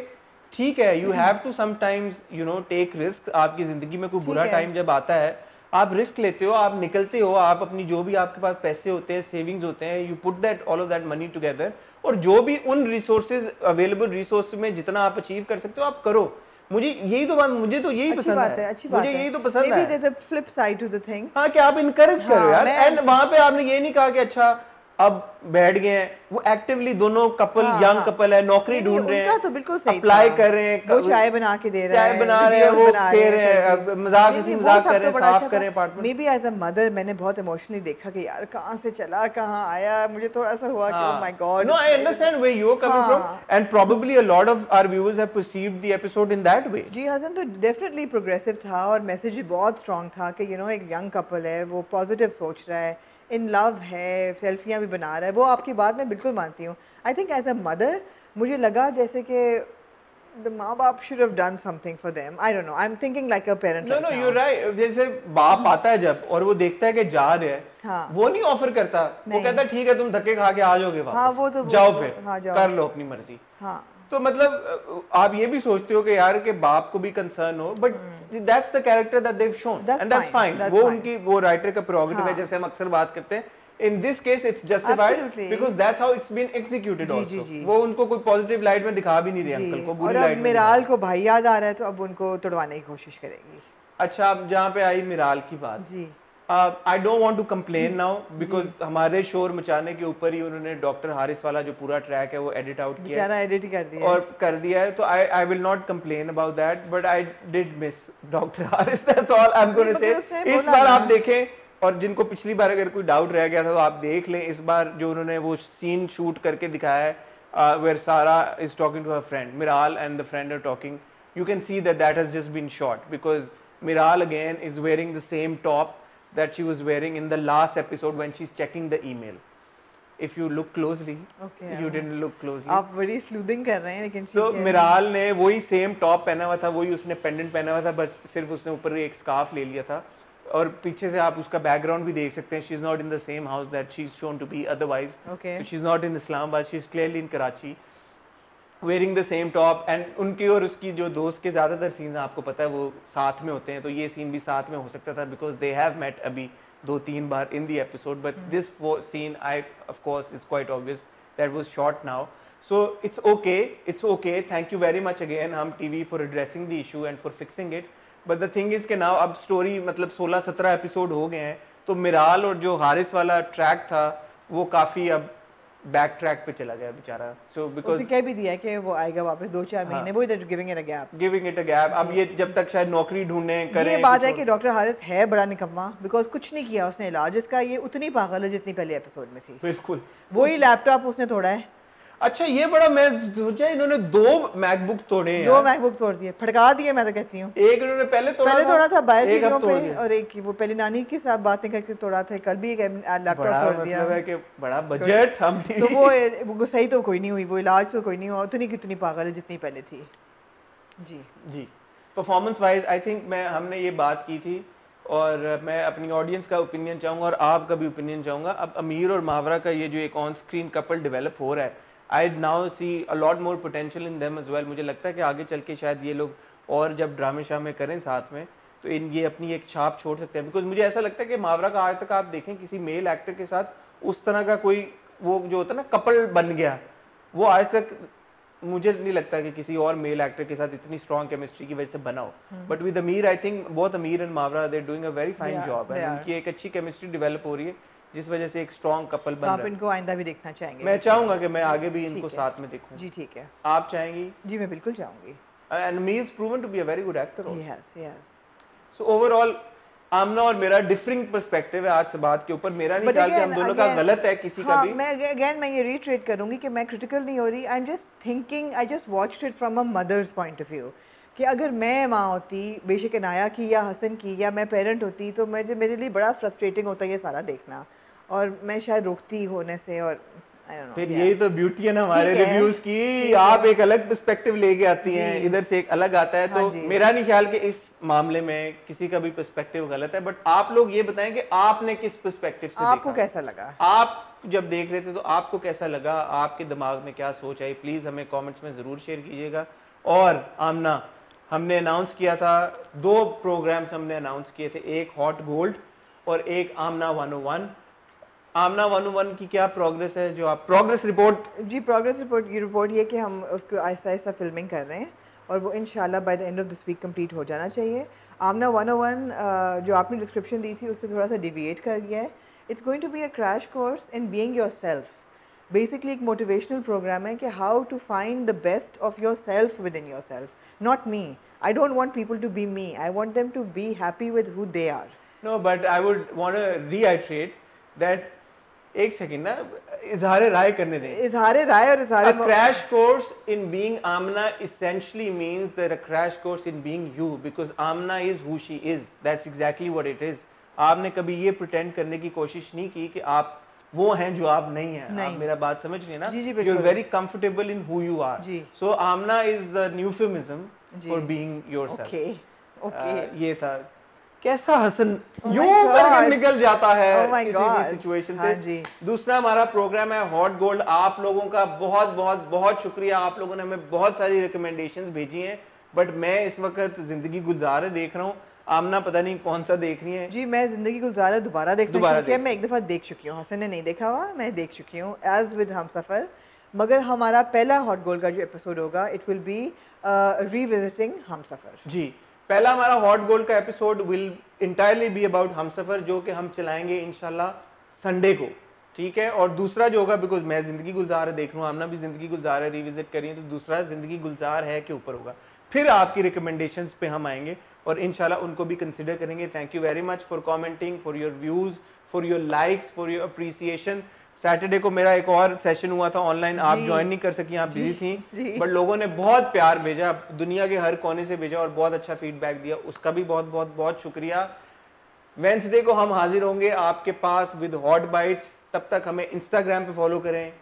ठीक है, you have to sometimes take risk. आपकी ज़िंदगी में कोई बुरा टाइम जब आता है, आप रिस्क लेते हो, आप निकलते हो, आप अपनी जो भी आपके पास पैसे होते हैं, सेविंग्स होते हैं, you put that all of that money together, और जो भी उन रिसोर्सेज अवेलेबल रिसोर्स में जितना आप अचीव कर सकते हो आप करो। मुझे यही तो बात, मुझे तो यही पसंद है, अच्छी बात मुझे है। यही तो पसंद है। Maybe there's a flip side to the thing. हाँ, कि आप इनकरेज करो यार। एंड वहां पे आपने ये नहीं कहा कि अच्छा अब बैठ गए हैं, वो एक्टिवली दोनों कपल, यंग कपल है, नौकरी ढूंढ रहे हैं, उनका तो बिल्कुल सही अप्लाई कर रहे हैं, वो चाय बना के दे रहा है, चाय बना रहे हैं, वो दे रहे हैं, मजाक कर रहे हैं, साफ कर रहे हैं apartment. Maybe as a mother मैंने बहुत इमोशनली देखा कि यार कहाँ से चला कहाँ आया, मुझे थोड़ा सा हुआ कि oh my god. No, I understand where you are coming from, and probably a lot of our viewers have perceived the episode in that way. जी हसन तो डेफिनेटली प्रोग्रेसिव था और मैसेज बहुत स्ट्रॉन्ग था कि एक यंग कपल है, वो पॉजिटिव सोच रहा है, इन लव है, सेल्फियाँ भी बना रहा है, वो आपकी बात मैं बिल्कुल मानती हूँ। I think as a mother मुझे लगा जैसे कि the माँ बाप should have done something for them. I don't know. I'm thinking like a parent. No, you're right. जैसे बाप आता है जब और वो देखता है कि जा रहे हैं, हाँ, वो नहीं ऑफर करता, वो कहता है ठीक है तुम धक्के खा के आ जाओगे वापस, हाँ, वो तो जाओ फिर, हाँ, जाओ, कर लो अपनी मर्जी। हाँ, तो मतलब आप ये भी सोचते हो कि यार के बाप को भी कंसर्न हो, but that's the character that they've shown and that's fine. वो उनकी वो राइटर का प्रेरोगेटिव है, जैसे हम अक्सर बात करते हैं। In this case, it's justified because that's how it's been executed also. वो उनको कोई positive light में दिखा भी नहीं रहे अंकल को, बुरी लाइट में। और अब मिराल को भाई याद आ रहा है तो अब उनको तोड़वाने की कोशिश करेगी। अच्छा, अब जहाँ पे आई मिराल की बात, जी, I don't want to complain now because हमारे शोर मचाने के ऊपर ही उन्होंने डॉक्टर हारिस वाला जो पूरा ट्रैक है वो एडिट आउट किया, बेचारा एडिट ही कर दिया और कर दिया है, तो I will not complain about that, but I did miss doctor Haris, that's all I'm going to say। इस बार आप देखें, और जिनको पिछली बार अगर कोई डाउट रह गया था तो आप देख लें, इस बार जो उन्होंने वो सीन शूट करके दिखाया है where Sara is talking to her friend, Miral and the friend are talking, you can see that that has just been shot because Miral again is wearing the same top that she was wearing in the last episode when she is checking the email. If you look closely, you didn't look closely. आप बड़ी sleuthing कर रहे हैं, लेकिन तो मिराल ने वही same top पहना हुआ था, वही उसने पेंडेंट पहना हुआ था, बट सिर्फ उसने ऊपर एक स्कार्फ ले लिया था, और पीछे से आप उसका बैकग्राउंड भी देख सकते हैं। She is not in the same house that she is shown to be otherwise, she is not in Islamabad, she is clearly in Karachi wearing the same top. And उनकी और उसकी जो दोस्त के ज़्यादातर सीन आपको पता है वो साथ में होते हैं, तो ये सीन भी साथ में हो सकता था बिकॉज दे हैव मेट अभी 2-3 बार in the episode, but this scene I of course it's quite obvious that was shot now, so it's okay, thank you very much again Hum TV for addressing the issue and for fixing it. But the thing is के now अब story मतलब 16-17 episode हो गए हैं, तो मिराल और जो हारिस वाला ट्रैक था वो काफी अब बैक ट्रैक पे चला गया बेचारा। सो बिकॉज़ उसे कह भी दिया कि वो आएगा वापस 2-4 महीने, वो इधर गिविंग इट अ गैप। अब ये जब तक शायद नौकरी ढूंढने करें। ये बात है कि डॉक्टर हारिस है बड़ा निकम्मा, बिकॉज कुछ नहीं किया उसने इलाज इसका, ये उतनी पागल है जितनी पहले एपिसोड में थी। बिल्कुल वही लैपटॉप उसने तोड़ा है। अच्छा, ये बड़ा मैं सोचा इन्होंने 2 मैकबुक तोड़े हैं, 2 मैकबुक तोड़ दिए, फटका दिए, मैं तो कहती हूँ। एक इन्होंने पहले तोड़ा था बाहर सीढ़ियों पे, और एक वो पहले नानी के साथ बातें करके तोड़ा था, कल भी एक लैपटॉप तोड़ दिया। मतलब है कि बड़ा बजट हम तो वो सही तो कोई नहीं हुई, वो इलाज तो कोई नहीं हुआ, उतनी कितनी पागल है जितनी पहले थी। जी परफॉर्मेंस वाइज आई थिंक हमने ये बात की थी, और मैं अपनी ऑडियंस का ओपिनियन चाहूँगा और आपका भी ओपिनियन चाहूँगा। अब अमीर और मावरा का ये जो एक ऑन स्क्रीन कपल डेवलप हो रहा है, I now see a lot more potential in them as well. मुझे लगता है कि आगे चल के शायद ये लोग और जब ड्रामे शामे करें साथ में तो ये अपनी एक छाप छोड़ सकते हैं, बिकॉज मुझे ऐसा लगता है कि मावरा का आज तक आप देखें किसी मेल एक्टर के साथ उस तरह का कोई वो जो होता है ना कपल बन गया, वो आज तक मुझे नहीं लगता कि किसी और मेल एक्टर के साथ इतनी स्ट्रॉन्ग केमिस्ट्री की वजह से बना हो। But with Amir I think both Amir and Mawra they doing a very fine job, and उनकी एक अच्छी केमिस्ट्री डेवलप हो रही है जिस वजह से एक स्ट्रॉन्ग कपल बन रहा है। आप इनको आइंदा भी देखना चाहेंगे? मैं चाहूंगा कि मैं आगे भी इनको साथ में देखूं। जी ठीक है, आप चाहेंगी? जी मैं बिल्कुल चाहूंगी। And Amir is proven to be a very good actor also. Yes yes. So overall Aamna और मेरा डिफरिंग पर्सपेक्टिव है आज से बात के ऊपर। मेरा नहीं ख्याल कि हम दोनों का गलत है किसी का भी। मैं ये रीट्रेट करूंगी कि मैं क्रिटिकल नहीं हो रही, I am just thinking, I just watched it from a mother's point of view कि अगर मैं माँ होती, बेशक इनाया की या हसन की, या मैं पेरेंट होती, तो मेरे लिए बड़ा फ्रस्ट्रेटिंग होता ये सारा देखना, और मैं शायद रोकती होने से, और I don't know, फिर yeah. यही तो ब्यूटी है ना हमारे ठीक है, रिव्यूज की, ठीक आप है। एक अलग पर्सपेक्टिव लेके आती हैं, जी। इधर से एक अलग आता है, हाँ तो जी। मेरा नहीं ख्याल कि इस मामले में किसी का भी पर्सपेक्टिव गलत है, बट आप लोग ये बताएं कि आपने किस पर्सपेक्टिव से आपको देखा, कैसा लगा? आप जब देख रहे थे तो आपको कैसा लगा, आपके दिमाग में क्या सोच आई, प्लीज हमें कमेंट्स में जरूर शेयर कीजिएगा। और आमना, हमने अनाउंस किया था 2 प्रोग्राम्स हमने अनाउंस किए थे, एक हॉट गोल्ड और एक आमना 101। आमना 101 की क्या प्रोग्रेस है, जो आप प्रोग्रेस रिपोर्ट? जी, प्रोग्रेस रिपोर्ट की रिपोर्ट ये कि हम उसको आहिस्ता आहिस्ता फिल्मिंग कर रहे हैं और वो इंशाल्लाह by the end of this week complete हो जाना चाहिए। आमना 101 जो आपने डिस्क्रिप्शन दी थी उससे थोड़ा सा डिविएट कर गया है। It's going to be a crash course in being yourself. Basically एक मोटिवेशनल प्रोग्राम है कि how to find the best of yourself within yourself, not me. I don't want people to be me, I want them to be happy with who they are. No, but I would want to reiterate that, एक second ना, इजहार राय करने दें। इजहार राय और इजहार A crash course in being Amna essentially means that a crash course in being you, because Amna is who she is. That's exactly what it is. आपने कभी ये pretend करने की कोशिश नहीं की कि आप वो हैं जो आप नहीं हैं। नहीं। आप मेरा बात समझ रही हैं ना? जी, जी, You're बिल्कुल। very comfortable in who you are. जी। So Amna is a euphemism जी। for being yourself. Okay, okay. ये था। कैसा हसन Oh my यूं करके God. निकल जाता है Oh my किसी God. भी सिचुएशन हाँ से। जी। दूसरा हमारा प्रोग्राम है हॉट गोल्ड। आप लोगों का बहुत बहुत बहुत शुक्रिया, आप लोगों ने हमें बहुत सारी रिकमेंडेशंस भेजी हैं, बट मैं इस वक्त जिंदगी गुजारे देख रहा हूँ। आमना पता नहीं कौन सा देख रही है? जी, मैं ज़िंदगी गुजारा दोबारा देखना दोबारा शुरू किया। देख। मैं एक दफ़ा देख चुकी हूँ, हसन ने नहीं देखा हुआ, मैं देख चुकी हूँ एज विद हम सफ़र। मगर हमारा पहला हॉट गोल्ड का जो एपिसोड होगा इट विल बी रीविजिटिंग हम सफ़र। जी, पहला हमारा हॉट गोल्ड का episode will entirely be about Humsafar, जो कि हम चलाएंगे इंशाल्लाह संडे को, ठीक है। और दूसरा जो होगा, बिकॉज मैं जिंदगी गुलजार देख रहा हूँ, आमना भी जिंदगी गुलजार है, रिविजिट करिए, तो दूसरा जिंदगी गुलजार है के ऊपर होगा। फिर आपकी रिकमेंडेशंस पे हम आएंगे और इंशाल्लाह उनको भी कंसिडर करेंगे। Thank you very much for commenting, for your views, for your likes, for your appreciation. Saturday को मेरा एक और सेशन हुआ था ऑनलाइन, आप ज्वाइन नहीं कर सकी, आप बिजी थी, बट लोगों ने बहुत प्यार भेजा, दुनिया के हर कोने से भेजा और बहुत अच्छा फीडबैक दिया, उसका भी बहुत बहुत बहुत शुक्रिया। वेंसडे को हम हाजिर होंगे आपके पास विद हॉट बाइट्स। तब तक हमें इंस्टाग्राम पे फॉलो करें,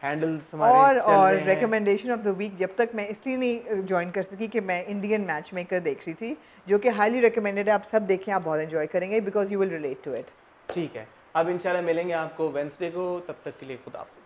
हैंडल्स हमारे और रिकमेंडेशन ऑफ द वीक जब तक मैं इसलिए नहीं ज्वाइन कर सकी कि मैं इंडियन मैच मेकर देख रही थी, जो कि हाईली रिकमेंडेड है, आप सब देखें, आप बहुत एंजॉय करेंगे because you will relate to it. ठीक है, अब इंशाल्लाह मिलेंगे आपको वेंसडे को, तब तक के लिए खुदा हाफिज़।